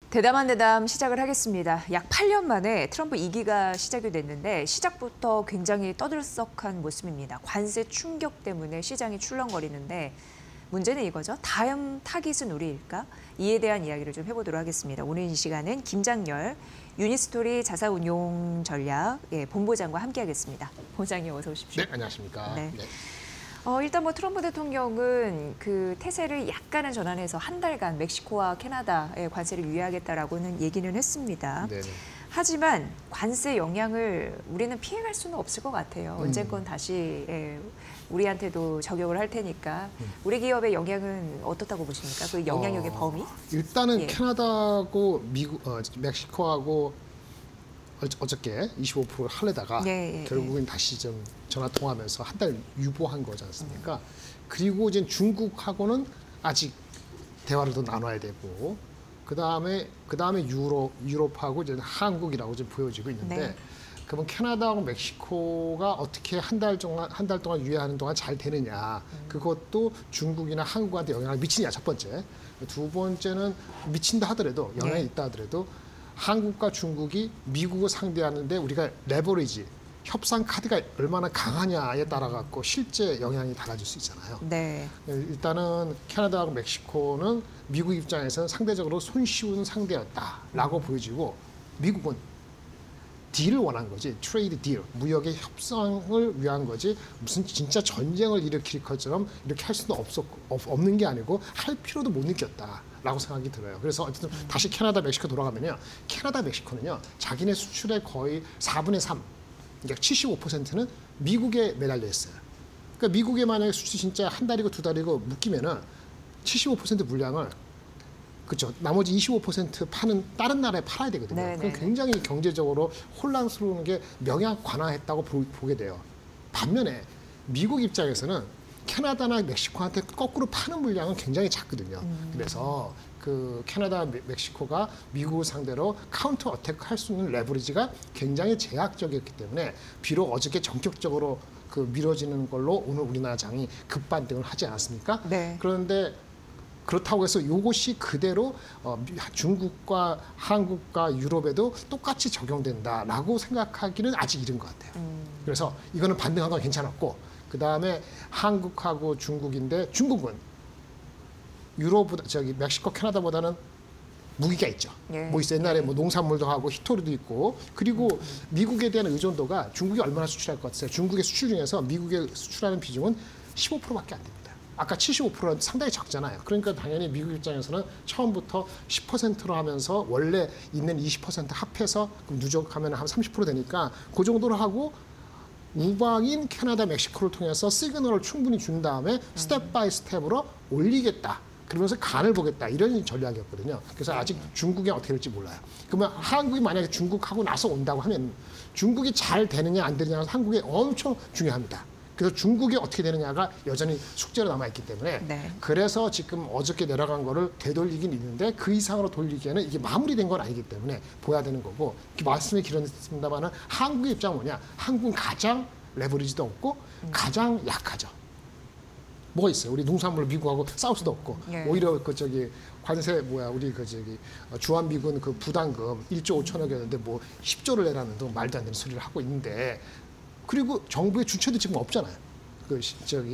대담한 대담 시작을 하겠습니다. 약 8년 만에 트럼프 2기가 시작이 됐는데 시작부터 굉장히 떠들썩한 모습입니다. 관세 충격 때문에 시장이 출렁거리는데 문제는 이거죠. 다음 타깃은 우리일까? 이에 대한 이야기를 좀 해보도록 하겠습니다. 오늘 이 시간은 김장열 유니스토리 자사운용 전략 본부장과 함께하겠습니다. 본부장님 어서 오십시오. 네, 안녕하십니까. 네. 네. 일단 트럼프 대통령은 그 태세를 약간은 전환해서 한 달간 멕시코와 캐나다의 관세를 유예하겠다라고는 얘기는 했습니다. 네네. 하지만 관세 영향을 우리는 피해갈 수는 없을 것 같아요. 언젠건 다시 우리한테도 적용을 할 테니까 우리 기업의 영향은 어떻다고 보십니까? 그 영향력의 범위? 일단은 캐나다하고 멕시코하고 어저께 25%를 하려다가 결국엔 다시 좀 전화 통화하면서 한 달 유보한 거지 않습니까? 그리고 이제 중국하고는 아직 대화를 더 나눠야 되고 그다음에 유럽하고 이제 한국이라고 지금 보여지고 있는데 그러면 캐나다하고 멕시코가 어떻게 한 달 동안 유예하는 동안 잘 되느냐 그것도 중국이나 한국한테 영향을 미치냐 첫 번째. 두 번째는 미친다 하더라도 영향이 있다 하더라도 한국과 중국이 미국을 상대하는데 우리가 레버리지, 협상 카드가 얼마나 강하냐에 따라 갖고 실제 영향이 달라질 수 있잖아요. 네. 일단은 캐나다하고 멕시코는 미국 입장에서는 상대적으로 손쉬운 상대였다라고 보여지고 미국은 딜을 원한 거지, 트레이드 딜, 무역의 협상을 위한 거지 무슨 진짜 전쟁을 일으킬 것처럼 이렇게 할 수는 없는 게 아니고 할 필요도 못 느꼈다라고 생각이 들어요. 그래서 어쨌든 다시 캐나다, 멕시코 돌아가면요. 캐나다, 멕시코는요. 자기네 수출의 거의 4분의 3, 그러니까 75%는 미국에 매달려 있어요. 그러니까 미국에 만약에 수출이 진짜 한 달이고 두 달이고 묶이면은 75% 물량을 그렇죠. 나머지 25% 파는 다른 나라에 팔아야 되거든요. 그럼 굉장히 경제적으로 혼란스러운 게 명약 관화했다고 보게 돼요. 반면에 미국 입장에서는 캐나다나 멕시코한테 거꾸로 파는 물량은 굉장히 작거든요. 그래서 그 캐나다, 멕시코가 미국을 상대로 카운터 어택 할 수 있는 레버리지가 굉장히 제약적이었기 때문에 비록 어저께 전격적으로 그 미뤄지는 걸로 오늘 우리나라 장이 급반등을 하지 않았습니까? 네. 그런데 그렇다고 해서 이것이 그대로 중국과 한국과 유럽에도 똑같이 적용된다라고 생각하기는 아직 이른 것 같아요. 그래서 이거는 반등한 건 괜찮았고 그다음에 한국하고 중국인데 중국은 유럽보다 멕시코, 캐나다보다는 무기가 있죠. 뭐 있어 옛날에 뭐 농산물도 하고 히토리도 있고 그리고 미국에 대한 의존도가 중국이 얼마나 수출할 것 같아요. 중국의 수출 중에서 미국에 수출하는 비중은 15%밖에 안 됩니다. 아까 75%는 상당히 작잖아요. 그러니까 당연히 미국 입장에서는 처음부터 10%로 하면서 원래 있는 20% 합해서 누적하면 한 30% 되니까 그 정도로 하고 우방인 캐나다, 멕시코를 통해서 시그널을 충분히 준 다음에 스텝 바이 스텝으로 올리겠다. 그러면서 간을 보겠다. 이런 전략이었거든요. 그래서 아직 중국이 어떻게 될지 몰라요. 그러면 한국이 만약에 중국하고 나서 온다고 하면 중국이 잘 되느냐 안 되느냐가 한국에 엄청 중요합니다. 그래서 중국이 어떻게 되느냐가 여전히 숙제로 남아있기 때문에 그래서 지금 어저께 내려간 거를 되돌리긴 있는데 그 이상으로 돌리기에는 이게 마무리된 건 아니기 때문에 보야 되는 거고 말씀이 길었습니다만은 한국의 입장은 뭐냐. 한국은 가장 레버리지도 없고 가장 약하죠. 뭐가 있어요? 우리 농산물 미국하고 싸울 수도 없고 오히려 관세 우리 주한미군 그 부담금 1조 5천억이었는데 뭐 10조를 내라는 등 말도 안 되는 소리를 하고 있는데 그리고 정부의 주체도 지금 없잖아요.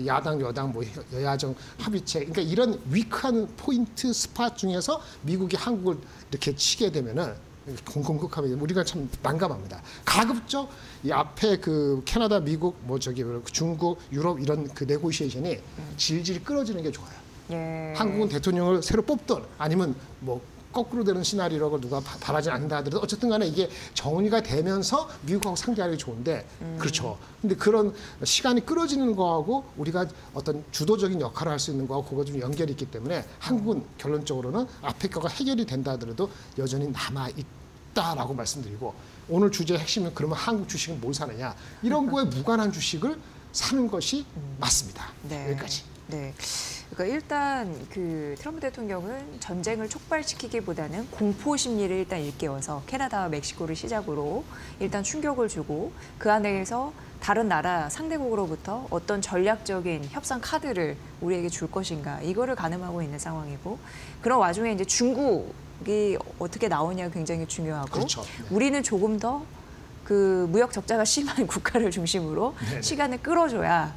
야당 여당 뭐 여야정 합의체 그러니까 이런 위크한 포인트 스팟 중에서 미국이 한국을 이렇게 치게 되면은 공공극하면 우리가 참 난감합니다. 가급적 이 앞에 그 캐나다, 미국, 중국, 유럽 이런 그 네고시에이션이 질질 끌어지는 게 좋아요. 한국은 대통령을 새로 뽑든 아니면 뭐 거꾸로 되는 시나리오를 누가 바라지 않는다 하더라도 어쨌든 간에 이게 정리가 되면서 미국하고 상대하기 좋은데 그렇죠. 근데 그런 시간이 끌어지는 거하고 우리가 어떤 주도적인 역할을 할 수 있는 거하고 그거 좀 연결이 있기 때문에 한국은 결론적으로는 앞에 거가 해결이 된다 하더라도 여전히 남아있다라고 말씀드리고 오늘 주제의 핵심은 그러면 한국 주식은 뭘 사느냐 이런 거에 무관한 주식을 사는 것이 맞습니다. 여기까지. 네. 그러니까 일단 그 트럼프 대통령은 전쟁을 촉발시키기보다는 공포 심리를 일단 일깨워서 캐나다와 멕시코를 시작으로 일단 충격을 주고 그 안에서 다른 나라 상대국으로부터 어떤 전략적인 협상 카드를 우리에게 줄 것인가 이거를 가늠하고 있는 상황이고 그런 와중에 이제 중국 무역이 어떻게 나오냐 굉장히 중요하고 그렇죠. 네. 우리는 조금 더 그 무역 적자가 심한 국가를 중심으로 네네. 시간을 끌어줘야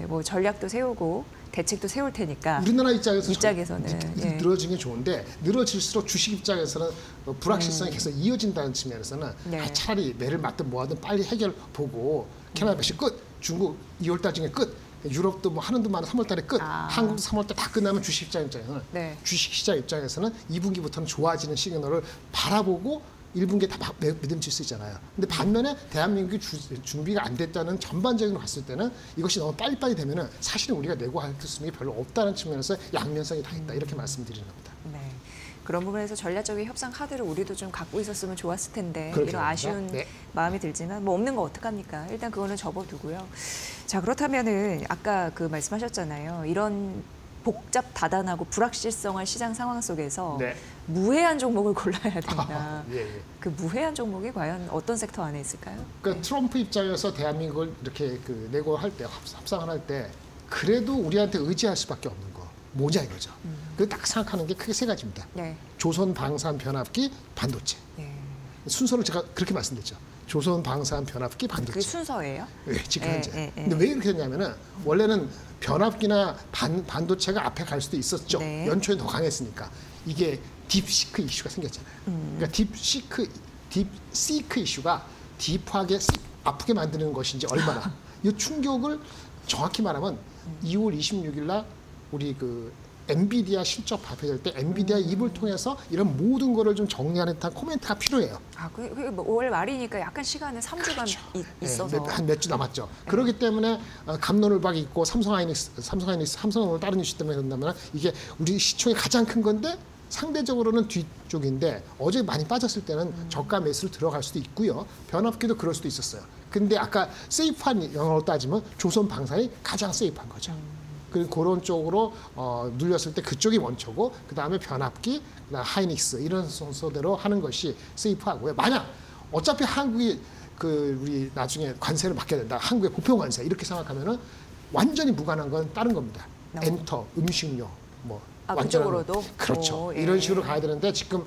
뭐 전략도 세우고 대책도 세울 테니까 우리나라 입장에서는 예. 늘어지는 게 좋은데 늘어질수록 주식 입장에서는 불확실성이 계속 이어진다는 측면에서는 네. 차라리 매를 맞든 뭐하든 빨리 해결 보고 캐나다 백신 끝, 중국 2월달 중에 끝, 유럽도 뭐 하는 동안 3월달에 끝, 한국도 3월달 다 끝나면 주식 입장에서는 네. 주식 시장 입장에서는 2분기부터는 좋아지는 시그널을 바라보고 1분기에 다 믿음칠 수 있잖아요. 근데 반면에 대한민국이 준비가 안 됐다는 전반적으로 봤을 때는 이것이 너무 빨리빨리 되면은 사실은 우리가 내고 할 수는 별로 없다는 측면에서 양면성이 다 있다 이렇게 말씀드리는 겁니다. 네. 그런 부분에서 전략적인 협상 카드를 우리도 좀 갖고 있었으면 좋았을 텐데 그렇게 이런 아쉬운 네. 마음이 들지만 뭐 없는 거 어떡합니까? 일단 그거는 접어두고요. 자, 그렇다면은 아까 그 말씀하셨잖아요. 이런 복잡 다단하고 불확실성한 시장 상황 속에서 네. 무해한 종목을 골라야 된다. 예, 예. 그 무해한 종목이 과연 어떤 섹터 안에 있을까요? 그러니까 트럼프 입장에서 대한민국을 이렇게 그 내고 할 때 협상을 할 때 그래도 우리한테 의지할 수밖에 없는 거 뭐냐 이거죠. 그 딱 생각하는 게 크게 세 가지입니다. 네. 조선 방산 변압기 반도체. 예. 순서를 제가 그렇게 말씀드렸죠. 조선 방산 변압기 반도체. 그 순서예요? 네, 지금 예, 현재. 예, 예. 근데 왜 이렇게 됐냐면은 원래는 변압기나 반도체가 앞에 갈 수도 있었죠. 네. 연초에 더 강했으니까. 이게 딥시크 이슈가 생겼잖아요. 그러니까 딥시크 이슈가 딥하게 아프게 만드는 것인지 얼마나 이 충격을 정확히 말하면 2월 26일 날 우리 그 엔비디아 실적 발표될 때 엔비디아 입을 통해서 이런 모든 거를 좀 정리하는 듯한 코멘트가 필요해요. 아, 뭐 5월 말이니까 약간 시간은 3주간 그렇죠. 있어서 한 몇 주 남았죠. 그렇기 때문에 갑론을박이 있고 삼성을 다른 이슈 때문에 그런다면 이게 우리 시총이 가장 큰 건데 상대적으로는 뒤쪽인데 어제 많이 빠졌을 때는 저가 매수로 들어갈 수도 있고요. 변압기도 그럴 수도 있었어요. 근데 아까 세이프한 영어로 따지면 조선 방산이 가장 세이프한 거죠. 그런 쪽으로 눌렸을 때 그쪽이 원초고 그 다음에 변압기, 그다음 하이닉스 이런 순서대로 하는 것이 세이프하고요. 만약 어차피 한국이 그 우리 나중에 관세를 받게 된다, 한국의 보편 관세 이렇게 생각하면은 완전히 무관한 건 다른 겁니다. 엔터, 음식료, 뭐 그쪽으로도 그렇죠. 예. 이런 식으로 가야 되는데 지금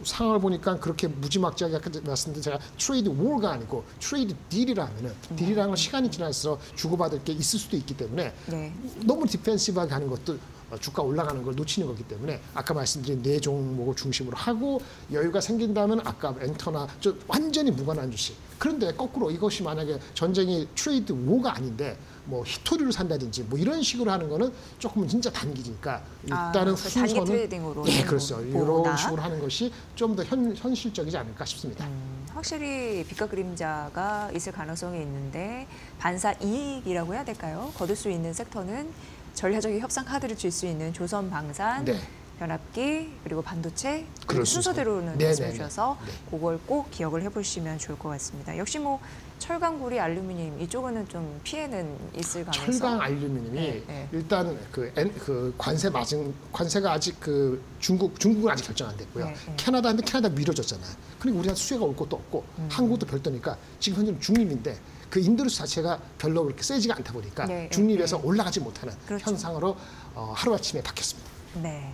상황을 보니까 그렇게 무지막지하게 아까 말씀드린 제가 트레이드 워가 아니고 트레이드 딜이라 하면은 딜이라는 건 시간이 지날수록 주고받을 게 있을 수도 있기 때문에 네. 너무 디펜시브하게 하는 것도 주가 올라가는 걸 놓치는 거기 때문에 아까 말씀드린 네 종목을 중심으로 하고 여유가 생긴다면 아까 엔터나 완전히 무관한 주식. 그런데 거꾸로 이것이 만약에 전쟁이 트레이드 워가 아닌데 뭐 히토리를 산다든지 뭐 이런 식으로 하는 거는 조금 진짜 단기니까 일단은 그 단기 순서는 트레이딩으로 예, 그렇죠. 보다. 이런 식으로 하는 것이 좀 더 현실적이지 않을까 싶습니다. 확실히 빛과 그림자가 있을 가능성이 있는데 반사 이익이라고 해야 될까요? 거둘 수 있는 섹터는 전략적인 협상 카드를 줄 수 있는 조선 방산, 네. 변압기 그리고 반도체 그럴 순서대로는 네, 말씀해 네, 네. 주셔서 네. 그걸 꼭 기억을 해보시면 좋을 것 같습니다. 역시 뭐 철강, 구리, 알루미늄 이쪽은 좀 피해는 있을 가능성. 철강 알루미늄이 네. 일단 그 관세가 아직 그 중국은 아직 결정 안 됐고요. 네. 캐나다 미뤄졌잖아요. 그리고 우리나라 수혜가 올 것도 없고 한국도 별도니까 지금 현재는 중립인데 그 인도리스 자체가 별로 그렇게 세지가 않다 보니까 네, 중립에서 올라가지 못하는 그렇죠. 현상으로 하루아침에 바뀌었습니다. 네.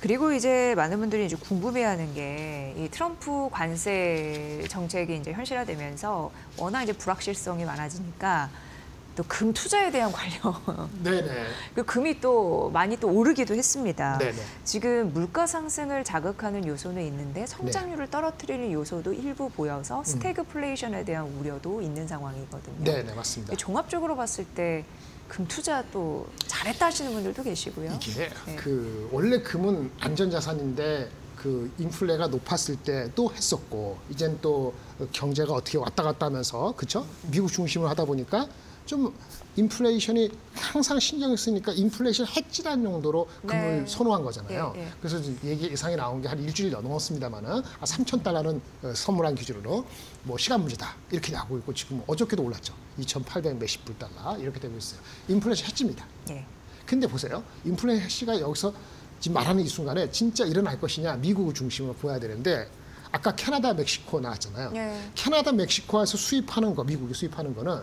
그리고 이제 많은 분들이 이제 궁금해하는 게 이 트럼프 관세 정책이 이제 현실화되면서 워낙 이제 불확실성이 많아지니까 또 금 투자에 대한 관련 네네. 그 금이 또 많이 또 오르기도 했습니다. 네네. 지금 물가 상승을 자극하는 요소는 있는데 성장률을 떨어뜨리는 요소도 일부 보여서 스태그플레이션에 대한 우려도 있는 상황이거든요. 네네 맞습니다. 종합적으로 봤을 때 금 투자 또 잘했다 하시는 분들도 계시고요. 이게 네. 그 원래 금은 안전자산인데 그 인플레가 높았을 때 또 했었고 이젠 또 경제가 어떻게 왔다 갔다 하면서 그렇죠? 미국 중심으로 하다 보니까 좀 인플레이션이 항상 신경을 쓰니까 인플레이션 해지라는 용도로 금을 네. 선호한 거잖아요. 예, 예. 그래서 예상이 나온 게 한 일주일 넘었습니다만은 3,000달러는 선물한 기준으로 뭐 시간 문제다 이렇게 나오고 있고 지금 어저께도 올랐죠. 2,800 몇십 불 달러 이렇게 되고 있어요. 인플레이션 해지입니다. 예. 근데 보세요. 인플레이션 해지가 여기서 지금 말하는 이 순간에 진짜 일어날 것이냐 미국을 중심으로 보아야 되는데 아까 캐나다, 멕시코 나왔잖아요. 예. 캐나다, 멕시코에서 수입하는 거, 미국이 수입하는 거는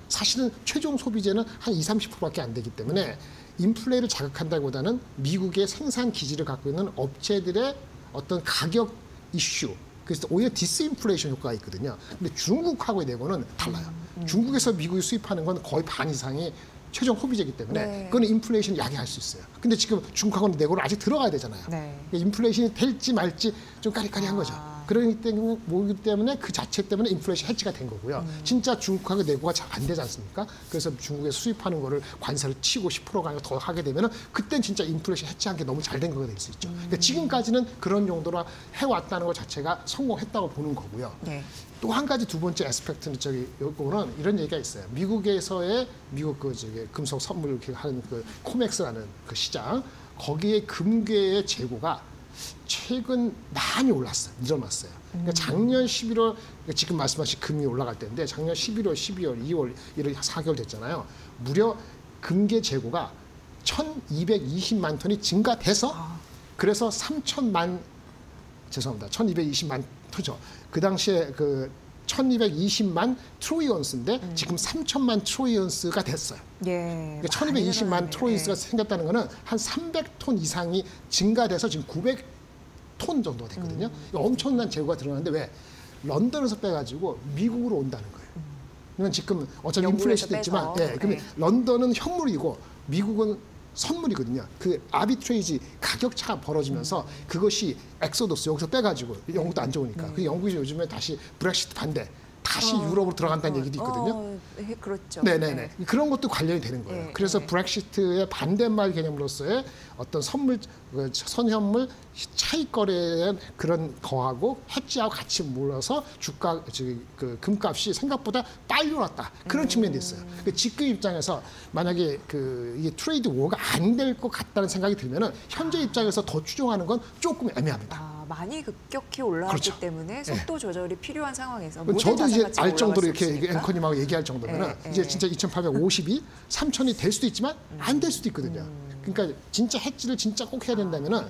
사실은 최종 소비재는 한 20, 30%밖에 안 되기 때문에 인플레를 자극한다기보다는 미국의 생산 기지를 갖고 있는 업체들의 어떤 가격 이슈, 그래서 오히려 디스인플레이션 효과가 있거든요. 근데 중국하고의 내고는 달라요. 중국에서 미국이 수입하는 건 거의 반 이상이 최종 소비재이기 때문에 네. 그건 인플레이션을 야기할 수 있어요. 근데 지금 중국하고는 내고는 아직 들어가야 되잖아요. 네. 인플레이션이 될지 말지 좀 까리까리한 거죠. 그러기 때문에 그 자체 때문에 인플레이션 해지가 된 거고요. 진짜 중국하고 내고가 잘 안 되지 않습니까? 그래서 중국에 수입하는 거를 관세를 치고 10%가 더 하게 되면은 그땐 진짜 인플레이션 해지한 게 너무 잘 된 거가 될 수 있죠. 그러니까 지금까지는 그런 용도로 해왔다는 것 자체가 성공했다고 보는 거고요. 네. 또 한 가지 두 번째 에스펙트는 요거는 이런 얘기가 있어요. 미국에서의 미국 금속 선물 이렇게 하는 그 코맥스라는 그 시장, 거기에 금괴의 재고가 최근 많이 올랐어요. 늘어났어요. 그러니까 작년 11월, 지금 말씀하신 금이 올라갈 때인데 작년 11월, 12월, 2월, 1월 4개월 됐잖아요. 무려 금괴 재고가 1,220만 톤이 증가돼서 그래서 1,220만 톤이죠. 그 당시에 그 1,220만 트로이언스인데 지금 3,000만 트로이언스가 됐어요. 예. 그러니까 1,220만 트로이언스가 생겼다는 거는 한 300톤 이상이 증가돼서 지금 900톤 정도가 됐거든요. 엄청난 재고가 들어가는데 왜? 런던에서 빼가지고 미국으로 온다는 거예요. 이건 지금 어차피 인플레이션도 있지만, 그러면 런던은 현물이고 미국은 선물이거든요. 그 아비트레이지 가격 차가 벌어지면서 그것이 엑소더스 여기서 빼가지고 영국도 안 좋으니까 그 영국이 요즘에 다시 브렉시트 반대 다시 유럽으로 들어간다는 얘기도 있거든요. 그렇죠. 네네네. 그런 것도 관련이 되는 거예요. 그래서 브렉시트의 반대말 개념으로서의 어떤 선물, 선현물 차익 거래에 그런 거하고 해지하고 같이 몰아서 주가, 그 금값이 생각보다 빨리 올랐다. 그런 측면도 있어요. 그 직구 입장에서 만약에 이게 트레이드 워가 안 될 것 같다는 생각이 들면은 현재 입장에서 더 추종하는 건 조금 애매합니다. 많이 급격히 올라왔기 그렇죠. 때문에 속도 조절이 필요한 상황에서 저도 이제 알 정도로 이렇게 앵커님하고 얘기할 정도면은 네, 이제 진짜 2,850이 3,000이 될 수도 있지만 안 될 수도 있거든요. 그러니까 진짜 해지를 진짜 꼭 해야 된다면은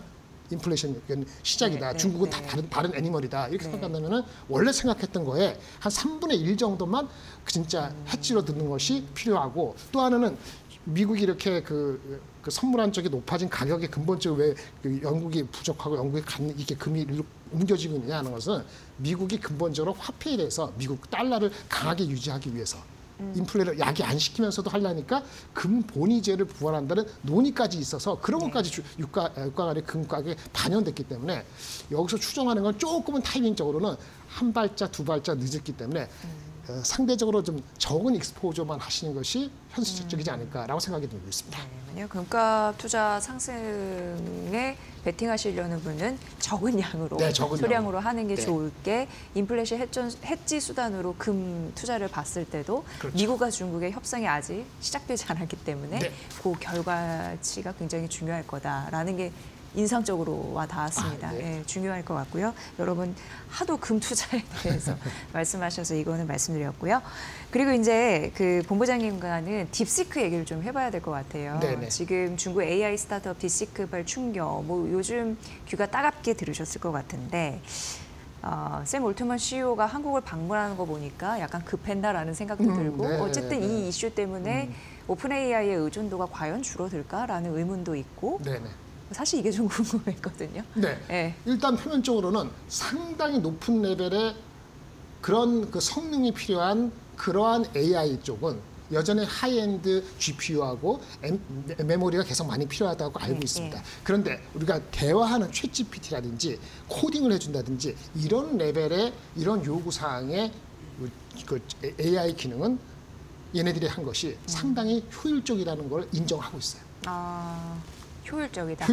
인플레이션 시작이다. 중국은 다 다른 애니멀이다. 이렇게 생각한다면은 원래 생각했던 거에 한 3분의 1 정도만 진짜 해지로 듣는 것이 필요하고 또 하나는 미국이 이렇게 그 선물한 쪽이 높아진 가격의 근본적으로 왜 영국이 부족하고 영국이 이게 금이 옮겨지고 있느냐 하는 것은 미국이 근본적으로 화폐에 대해서 미국 달러를 강하게 유지하기 위해서 인플레를 야기 안 시키면서도 하려니까 금 본위제를 부활한다는 논의까지 있어서 그런 것까지 유가 간의 금 가격에 반영됐기 때문에 여기서 추정하는 건 조금은 타이밍적으로는 한 발자 두 발자 늦었기 때문에 상대적으로 좀 적은 익스포저만 하시는 것이 현실적이지 않을까라고 생각이 들고 있습니다. 만약 금값 투자 상승에 베팅하시려는 분은 적은 양으로, 소량으로 하는 게 좋을 게 인플레이션 해지 수단으로 금 투자를 봤을 때도 그렇죠. 미국과 중국의 협상이 아직 시작되지 않았기 때문에 그 결과치가 굉장히 중요할 거다라는 게 인상적으로 와 닿았습니다. 중요할 것 같고요. 여러분 하도 금 투자에 대해서 말씀하셔서 이거는 말씀드렸고요. 그리고 이제 그 본부장님과는 딥시크 얘기를 좀 해봐야 될 것 같아요. 지금 중국 AI 스타트업 딥시크발 충격, 뭐 요즘 귀가 따갑게 들으셨을 것 같은데 샘 올트먼 CEO가 한국을 방문하는 거 보니까 약간 급했나라는 생각도 들고 어쨌든 이 이슈 때문에 오픈 AI의 의존도가 과연 줄어들까라는 의문도 있고 사실 이게 좀 궁금했거든요. 일단 표면적으로는 상당히 높은 레벨의 그런 그 성능이 필요한 그러한 AI 쪽은 여전히 하이엔드 GPU하고 메모리가 계속 많이 필요하다고 알고 있습니다. 그런데 우리가 대화하는 챗GPT라든지 코딩을 해준다든지 이런 레벨의 이런 요구사항의 그 AI 기능은 얘네들이 한 것이 상당히 효율적이라는 걸 인정하고 있어요. 효율적이다.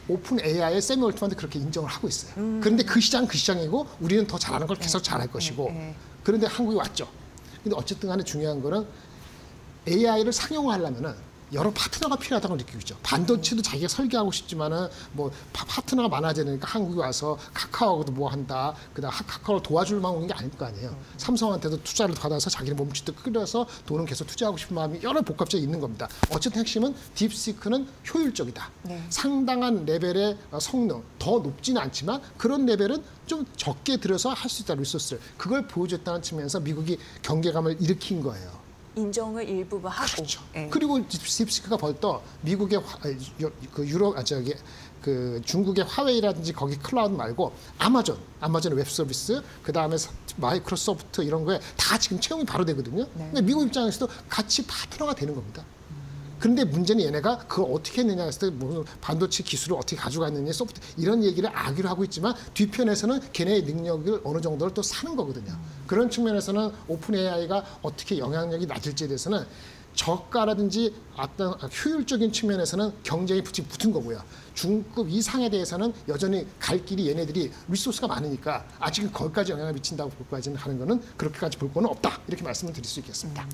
오픈 AI의 세미 올트먼도 그렇게 인정을 하고 있어요. 그런데 그 시장은 그 시장이고 우리는 더 잘하는 걸 계속 잘할 것이고 그런데 한국이 왔죠. 근데 어쨌든 간에 중요한 거는 AI를 상용화하려면은 여러 파트너가 필요하다고 느끼고 있죠. 반도체도 자기가 설계하고 싶지만은 뭐 파트너가 많아져야 되니까 한국에 와서 카카오하고도 뭐 한다. 그다음 카카오를 도와줄만 오는 게 아닐 거 아니에요. 삼성한테도 투자를 받아서 자기는 몸집도 끌어서 돈은 계속 투자하고 싶은 마음이 여러 복합적이 있는 겁니다. 어쨌든 핵심은 딥시크는 효율적이다. 상당한 레벨의 성능, 더 높지는 않지만 그런 레벨은 좀 적게 들여서 할 수 있다 리소스를. 그걸 보여줬다는 측면에서 미국이 경계감을 일으킨 거예요. 인정을 일부 하고. 그렇죠. 예. 그리고 딥시크가 벌써 미국의 그 중국의 화웨이라든지 거기 클라우드 말고 아마존의 웹 서비스, 그 다음에 마이크로소프트 이런 거에 다 지금 채용이 바로 되거든요. 네. 근데 미국 입장에서도 같이 파트너가 되는 겁니다. 그런데 문제는 얘네가 그걸 어떻게 했느냐 했을 때 무슨 반도체 기술을 어떻게 가져갔느냐, 소프트 이런 얘기를 아기로 하고 있지만 뒤편에서는 걔네의 능력을 어느 정도를 또 사는 거거든요. 그런 측면에서는 오픈 AI가 어떻게 영향력이 낮을지에 대해서는 저가라든지 어떤 효율적인 측면에서는 경쟁이 붙은 거고요. 중급 이상에 대해서는 여전히 갈 길이 얘네들이 리소스가 많으니까 아직은 거기까지 영향을 미친다고 볼까지는 하는 거는 그렇게까지 볼 거는 없다. 이렇게 말씀을 드릴 수 있겠습니다.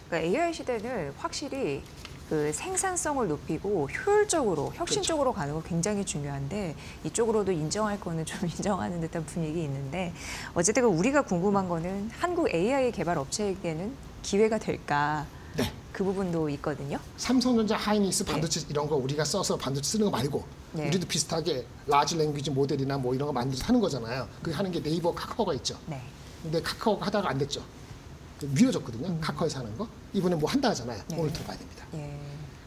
그러니까 AI 시대는 확실히 그 생산성을 높이고 효율적으로, 혁신적으로 가는 거 굉장히 중요한데 이쪽으로도 인정할 거는 좀 인정하는 듯한 분위기 있는데 어쨌든 우리가 궁금한 거는 한국 AI 개발 업체에게는 기회가 될까? 네. 그 부분도 있거든요. 삼성전자 하이닉스 반도체 이런 거 우리가 써서 반도체 쓰는 거 말고 네. 우리도 비슷하게 라지 랭귀지 모델이나 뭐 이런 거 만들어서 하는 거잖아요. 그게 하는 게 네이버 카카오가 있죠. 네. 근데 카카오가 하다가 안 됐죠. 미뤄졌거든요. 카카오에서 하는 거. 이번에 뭐 한다 하잖아요. 네. 오늘 들어봐야 됩니다. 예.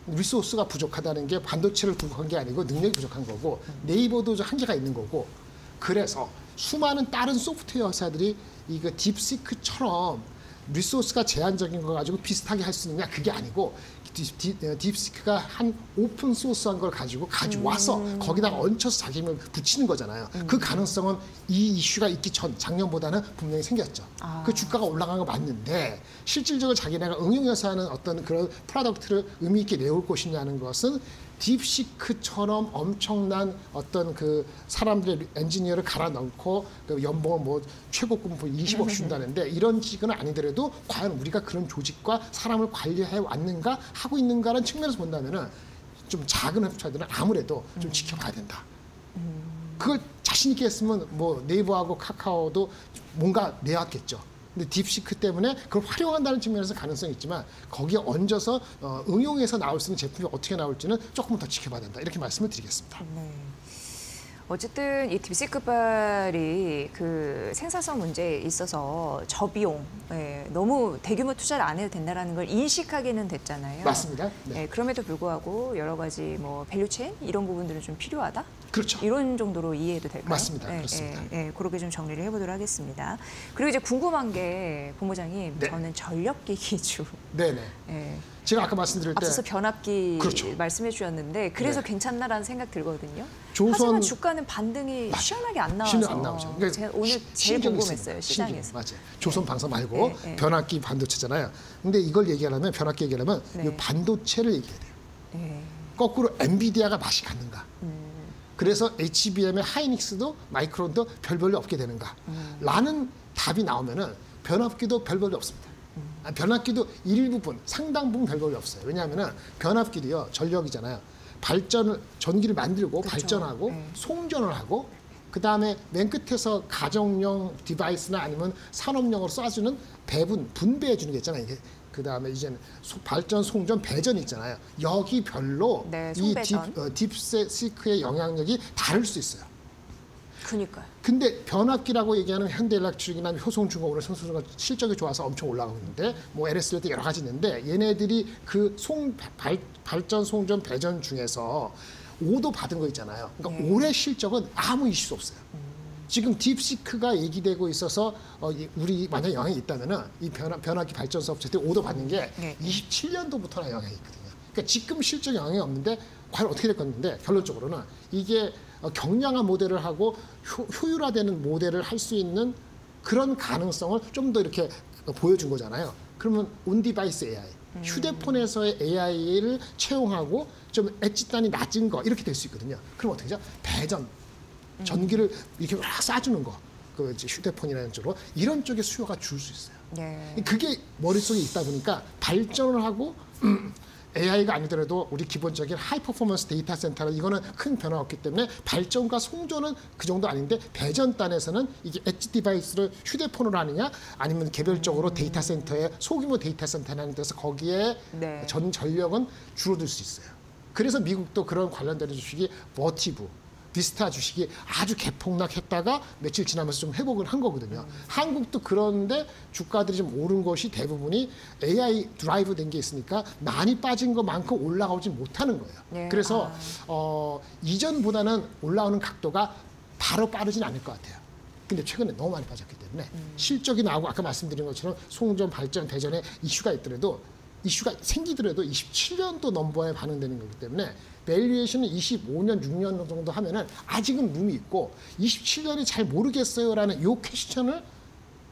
리소스가 부족하다는 게 반도체를 부족한 게 아니고 능력이 부족한 거고 네이버도 한계가 있는 거고 그래서 수많은 다른 소프트웨어 회사들이 이거 딥시크처럼 리소스가 제한적인 거 가지고 비슷하게 할 수 있느냐 그게 아니고 딥시크가 한 오픈 소스한 걸 가지고 가져와서 거기다가 얹혀서 자기 힘을 붙이는 거잖아요. 그 가능성은 이 이슈가 있기 전 작년보다는 분명히 생겼죠. 그 주가가 올라간 거 맞는데 실질적으로 자기네가 응용해서 하는 어떤 그런 프로덕트를 의미 있게 내올 것이냐는 것은 딥시크처럼 엄청난 어떤 그 사람들의 엔지니어를 갈아 넣고 그 연봉을 뭐 최고급 20억 준다는데 이런 직은 아니더라도 과연 우리가 그런 조직과 사람을 관리해 왔는가 하고 있는가라는 측면에서 본다면은 좀 작은 회사들은 아무래도 좀 지켜봐야 된다. 그걸 자신 있게 했으면 뭐 네이버하고 카카오도 뭔가 내왔겠죠. 근데 딥시크 때문에 그걸 활용한다는 측면에서 가능성이 있지만 거기에 얹어서 응용해서 나올 수 있는 제품이 어떻게 나올지는 조금 더 지켜봐야 된다. 이렇게 말씀을 드리겠습니다. 네. 어쨌든 이 딥시크발이 그 생산성 문제에 있어서 저비용, 너무 대규모 투자를 안 해도 된다는 걸 인식하기는 됐잖아요. 맞습니다. 네. 그럼에도 불구하고 여러 가지 뭐 밸류체인 이런 부분들은 좀 필요하다. 그렇죠. 이런 정도로 이해해도 될까요? 맞습니다. 그렇습니다. 그렇게 좀 정리를 해보도록 하겠습니다. 그리고 이제 궁금한 게 본부장님, 네. 저는 전력기 기주. 네네. 제가 아까 말씀드릴 때 앞서서 변압기 그렇죠. 말씀해 주셨는데 그래서 네. 괜찮나라는 생각 들거든요. 조선- 하지만 주가는 반등이 시원하게 안 나와서 신경 안 나오죠. 그러니까 제가 오늘 제일 신경이 궁금했어요. 있습니다. 시장에서. 맞아요. 조선 방사 말고 네, 네. 변압기 반도체잖아요. 근데 이걸 얘기하려면 변압기 얘기하려면 네. 이 반도체를 얘기해야 돼요. 네. 거꾸로 엔비디아가 맛이 갔는가. 그래서 HBM의 하이닉스도 마이크론도 별 볼일 없게 되는가. 라는 답이 나오면은 변압기도 별 볼일 없습니다. 변압기도 일부분, 상당 부분 별 볼일 없어요. 왜냐하면은 변압기도요, 전력이잖아요. 전기를 만들고 그렇죠. 발전하고 네. 송전을 하고 그 다음에 맨 끝에서 가정용 디바이스나 아니면 산업용으로 쏴주는 분배해 주는 게 있잖아요. 이게 그 다음에 이제는 발전, 송전, 배전 있잖아요. 여기 별로 네, 이 송배전. 딥시크의 영향력이 다를 수 있어요. 그니까요. 근데 변압기라고 얘기하는 현대일렉트릭이나 효성중공 오늘 성수가 실적이 좋아서 엄청 올라가고 있는데 뭐 LS도 여러 가지 있는데 얘네들이 그 발전, 송전, 배전 중에서 오도 받은 거 있잖아요. 그러니까 올해 실적은 아무 이슈 없어요. 지금 딥시크가 얘기되고 있어서 우리 만약에 영향이 있다면은 이 변압기 발전소 업체들이 오도 받는 게 네. 27년도부터나 영향이 있거든요. 그러니까 지금 실적 영향이 없는데 과연 어떻게 될 건데 결론적으로는 이게 경량화 모델을 하고 효율화되는 모델을 할 수 있는 그런 가능성을 좀 더 이렇게 보여준 거잖아요. 그러면 온디바이스 AI, 휴대폰에서의 AI를 채용하고 좀 엣지단이 낮은 거 이렇게 될 수 있거든요. 그럼 어떻게 하죠? 배전, 전기를 이렇게 막 쏴주는 거, 그 이제 휴대폰이라는 쪽으로 이런 쪽에 수요가 줄 수 있어요. 네. 그게 머릿속에 있다 보니까 발전을 하고 AI가 아니더라도 우리 기본적인 하이 퍼포먼스 데이터 센터는 이거는 큰 변화 없기 때문에 발전과 송전은 그 정도 아닌데 배전단에서는 이게 엣지 디바이스를 휴대폰으로 하느냐 아니면 개별적으로 데이터 센터에 소규모 데이터 센터에 하는 데서 거기에 네. 전력은 줄어들 수 있어요. 그래서 미국도 그런 관련된 주식이 버티브, 비스타 주식이 아주 개폭락했다가 며칠 지나면서 좀 회복을 한 거거든요. 한국도 그런데 주가들이 좀 오른 것이 대부분이 AI 드라이브 된 게 있으니까 많이 빠진 것만큼 올라가지 못하는 거예요. 네. 그래서 이전보다는 올라오는 각도가 바로 빠르진 않을 것 같아요. 근데 최근에 너무 많이 빠졌기 때문에 실적이 나오고 아까 말씀드린 것처럼 송전, 발전, 대전에 이슈가 있더라도 이슈가 생기더라도 27년도 넘버에 반응되는 거기 때문에 밸류에이션은 25년, 6년 정도 하면은 아직은 룸이 있고 27년이 잘 모르겠어요라는 요 퀘스천을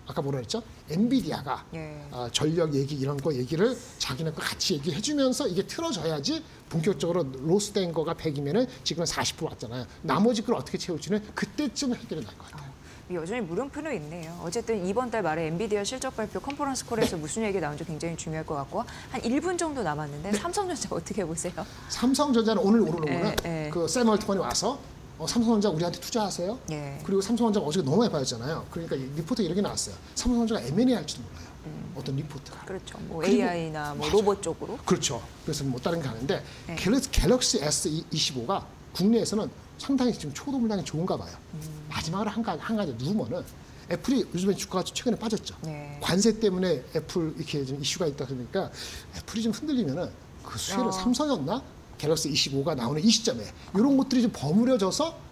아까 뭐라 그랬죠? 엔비디아가 예. 전력 얘기 이런 거 얘기를 자기네 거 같이 얘기해 주면서 이게 틀어져야지 본격적으로 로스된 거가 100이면은 지금 40% 왔잖아요. 나머지 걸 어떻게 채울지는 그때쯤 해결이 날 것 같아요. 여전히 물음표는 있네요. 어쨌든 이번 달 말에 엔비디아 실적 발표 컨퍼런스 콜에서 무슨 얘기 나온지 굉장히 중요할 것 같고 한 1분 정도 남았는데 삼성전자 어떻게 보세요? 삼성전자는 오늘 오르는 거는 예. 그 샘 얼트먼이 와서 삼성전자 우리한테 투자하세요. 예. 그리고 삼성전자가 어제 너무 많이 빠졌잖아요. 그러니까 리포트 이렇게 나왔어요. 삼성전자가 M&A 할지도 몰라요. 어떤 리포트가. 그렇죠. 뭐 그리고- AI나 뭐 맞아요. 로봇 쪽으로. 그렇죠. 그래서 뭐 다른 게 하는데 네. 갤럭시 S25가 국내에서는 상당히 지금 초도물량이 좋은가 봐요. 마지막으로 한 가지 루머는 애플이 요즘에 주가가 최근에 빠졌죠. 네. 관세 때문에 애플 이렇게 좀 이슈가 있다 그러니까 애플이 좀 흔들리면은 그 수혜를 삼성이었나? 갤럭시 25가 나오는 이 시점에 이런 것들이 좀 버무려져서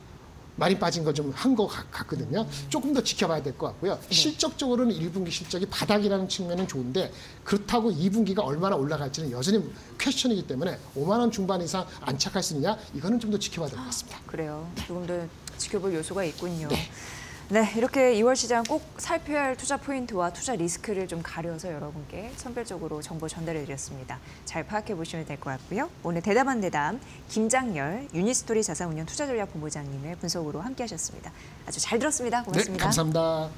많이 빠진 거 좀 한 거 같거든요. 조금 더 지켜봐야 될 것 같고요. 실적적으로는 1분기 실적이 바닥이라는 측면은 좋은데 그렇다고 2분기가 얼마나 올라갈지는 여전히 퀘스천이기 때문에 5만 원 중반 이상 안착할 수 있느냐 이거는 좀 더 지켜봐야 될 것 같습니다. 그래요. 조금 더 지켜볼 요소가 있군요. 네, 이렇게 2월 시장 꼭 살펴야 할 투자 포인트와 투자 리스크를 좀 가려서 여러분께 선별적으로 정보 전달해드렸습니다. 잘 파악해 보시면 될 것 같고요. 오늘 대담한 대담 김장열 유니스토리 자산운용 투자전략본부장님의 분석으로 함께하셨습니다. 아주 잘 들었습니다. 고맙습니다. 네, 감사합니다.